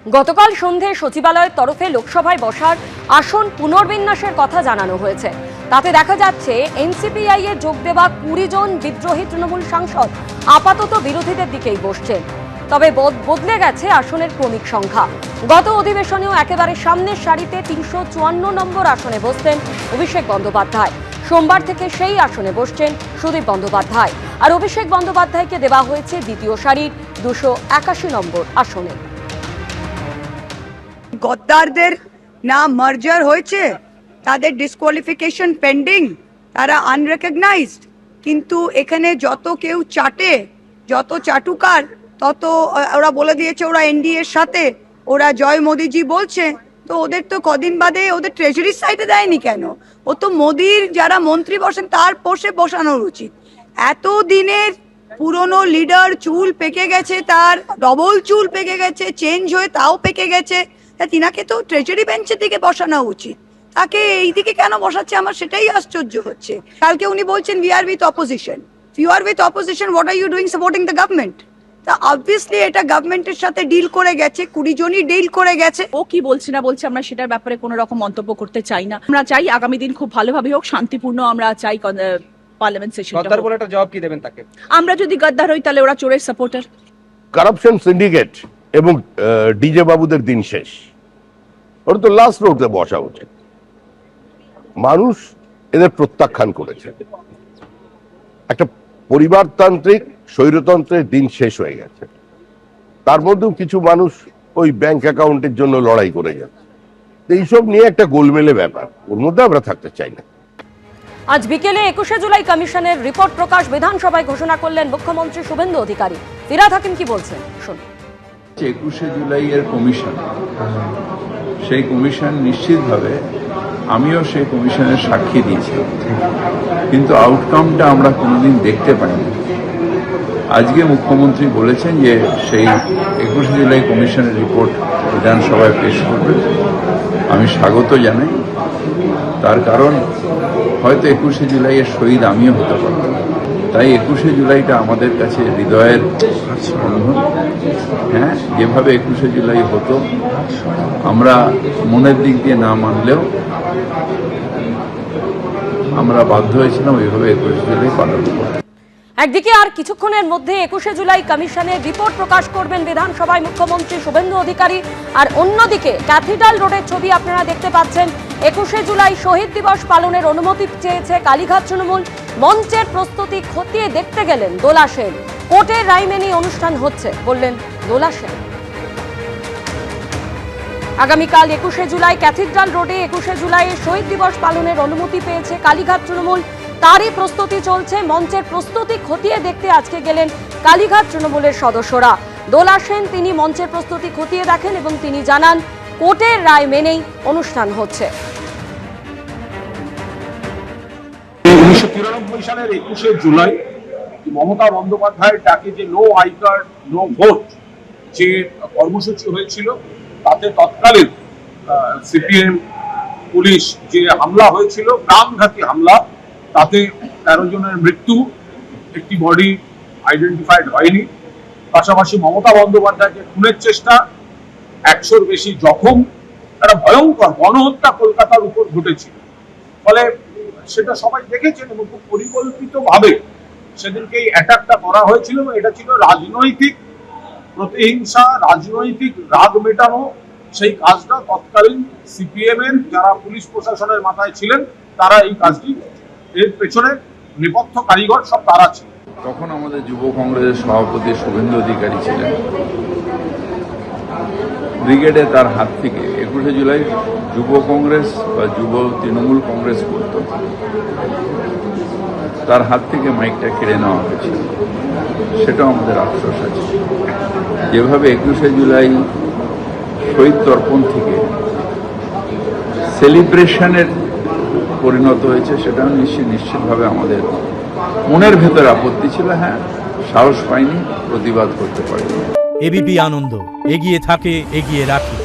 গতকাল সন্ধে সচিবালয়ের তরফে লোকসভায় বসার আসন পুনর্বিন্যাসের কথা জানানো হয়েছে। তাতে দেখা যাচ্ছে এনসিপিআই এ যোগ দেওয়া 20 জন বিদ্রোহী তৃণমূল সাংসদ আপাতত বিরোধীদের দিকেই বসছেন। তবে বদলে গেছে আসনের ক্রমিক সংখ্যা। গত অধিবেশনেও একেবারে সামনের সারিতে 354 নম্বর আসনে বসতেন অভিষেক বন্দ্যোপাধ্যায়। সোমবার থেকে সেই আসনে বসছেন সুদীপ বন্দ্যোপাধ্যায়, আর অভিষেক বন্দ্যোপাধ্যায়কে দেওয়া হয়েছে দ্বিতীয় সারির 281 নম্বর আসনে। গদ্দারদের না মার্জার হয়েছে, তাদের ডিসকোয়ালিফিকেশন পেন্ডিং, তারা আনরেকগনাইজড, কিন্তু এখানে যত কেউ চাটে, যত চাটুকার, তত ওরা বলে দিয়েছে ওরা এনডিএ এর সাথে, ওরা জয় মোদিজি বলছে। তো ওদের তো কদিন বাদে ওদের ট্রেজারির সাইডে দেয়নি কেন? ও তো মোদির যারা মন্ত্রী বসেন তার পোষে বসানোর উচিত। এত দিনের পুরনো লিডার, চুল পেকে গেছে, তার ডবল চুল পেকে গেছে, চেঞ্জ হয়ে তাও পেকে গেছে, তা তিনাকে তো ট্রেজারি বেঞ্চের দিকে বসানো উচিত। তাকে এই দিকে কেন বসাচ্ছে আমার সেটাই আশ্চর্য হচ্ছে। কালকে উনি বলছেন we are with opposition. You are with opposition, what are you doing supporting the government? তা অবভিয়াসলি এটা গভর্নমেন্টের সাথে ডিল করে গেছে, 20 জনই ডিল করে গেছে। ও কি বলছে না বলছে আমরা সেটার ব্যাপারে কোনো রকম মন্তব্য করতে চাই না। আমরা চাই আগামী দিন খুব ভালোভাবে হোক, শান্তিপূর্ণ। আমরা চাই পার্লামেন্ট সেশন। গদ্দার বলে একটা জবাব কি দেবেন তাকে? আমরা যদি গদ্দার হই তাহলে ওরা চোরের সাপোর্টার। কারাপশন সিন্ডিকেট এবং ডিজে বাবুদের দিন শেষ। ওর তো লাস্ট রোডে বসা উচিত। মানুষ এদের প্রত্যাখ্যান করেছে। একটা পরিবারতান্ত্রিক স্বৈরতন্ত্রের দিন শেষ হয়ে গেছে। তার মধ্যেও কিছু মানুষ ওই ব্যাংক অ্যাকাউন্টের জন্য লড়াই করে যাচ্ছে। এইসব নিয়ে একটা গোলমেলে ব্যাপার, ওর মধ্যে আমরা থাকতে চাই না। আজ বিকেলে 21শে জুলাই কমিশনের রিপোর্ট প্রকাশ বিধানসভায় ঘোষণা করলেন মুখ্যমন্ত্রী শুভেন্দু অধিকারী। ফিরহাদ হাকিম কি বলছেন শুনুন। 21শে জুলাই এর কমিশন, সেই কমিশন নিশ্চিতভাবে আমিও সেই কমিশনের সাক্ষী দিয়েছিলাম, কিন্তু আউটকামটা আমরা কোনোদিন দেখতে পাইনি। আজকে মুখ্যমন্ত্রী বলেছেন যে সেই 21শে জুলাই কমিশনের রিপোর্ট বিধানসভায় পেশ করবেন। আমি স্বাগত জানাই, তার কারণ হয়তো 21শে জুলাইয়ের শহীদ আমিও হতে পারতাম। তাই 21শে জুলাইটা আমাদের কাছে হৃদয়ের স্পন্দন। হ্যাঁ, যেভাবে 21শে জুলাই হতো আমরা মনের দিক দিয়ে না মানলেও আমরা বাধ্য হয়েছিলাম ওইভাবে 21শে জুলাই পালন করতে। একদিকে আর কিছুক্ষণের মধ্যে 21শে জুলাই কমিশনের রিপোর্ট প্রকাশ করবেন বিধানসভায় মুখ্যমন্ত্রী শুভেন্দু অধিকারী, আর অন্যদিকে ক্যাথিড্রাল রোডের ছবি আপনারা দেখতে পাচ্ছেন। 21শে জুলাই শহীদ দিবস পালনের অনুমতি চেয়েছে কালীঘাট তৃণমূল। মঞ্চের প্রস্তুতি খতিয়ে দেখতে গেলেন দোলা সেন। কোর্টের রায় মেনে অনুষ্ঠান হচ্ছে বললেন দোলা সেন। আগামীকাল 21শে জুলাই ক্যাথিড্রাল রোডে 21শে জুলাই শহীদ দিবস পালনের অনুমতি পেয়েছে কালীঘাট তৃণমূল। তারই প্রস্তুতি চলছে। মঞ্চের প্রস্তুতি খতিয়ে দেখতে আজকে গেলেন কালীঘাট তৃণমূলের সদস্যরা। দোলা সেন তিনি মঞ্চের প্রস্তুতি খতিয়ে দেখেন এবং তিনি জানান কোর্টের রায় মেনেই অনুষ্ঠান হচ্ছে। 1993 সালের 21শে জুলাই মমতা বন্দ্যোপাধ্যায়ের ডাকে যে no I card no vote যে কর্মসূচি হয়েছিল, তাতে তৎকালীন সিপিএম পুলিশ যে হামলা হয়েছিল, প্রাণঘাতী হামলা, তাতে 13 জনের মৃত্যু, একটি বডি আইডেন্টিফাইড হয়নি। পাশাপাশি মমতা বন্দ্যোপাধ্যায়কে খুনের চেষ্টা, 100-র বেশি জখম, একটা ভয়ঙ্কর গণহত্যা কলকাতার উপর ঘটেছিল। ফলে সেটা সবাই দেখেছেন এবং খুব পরিকল্পিতভাবে সেদিনকে এই অ্যাটাকটা করা হয়েছিল। এটা ছিল রাজনৈতিক প্রতিহিংসা, রাজনৈতিক রাগ মেটানো। সেই কাজটা তৎকালীন সিপিএম এর যারা পুলিশ প্রশাসনের মাথায় ছিলেন তারা এই কাজটি, এর পেছনে নেপথ্য কারিগর সব তারা ছিল। তখন আমাদের যুব কংগ্রেসের সভাপতি শুভেন্দু অধিকারী ছিলেন। ব্রিগেডে তার হাত থেকে 21শে জুলাই যুব কংগ্রেস বা যুব তৃণমূল কংগ্রেস করত, তার হাত থেকে মাইকটা কেড়ে নেওয়া হয়েছিল। সেটাও আমাদের আফসোস আছে। যেভাবে 21শে জুলাই শহীদ তর্পণ থেকে সেলিব্রেশনের পরিণত হয়েছে, সেটাও নিশ্চিতভাবে আমাদের মনের ভেতর আপত্তি ছিল। হ্যাঁ, সাহস পাইনি, প্রতিবাদ করতে পারিনি। এবিপি আনন্দ এগিয়ে থাকে, এগিয়ে রাখে।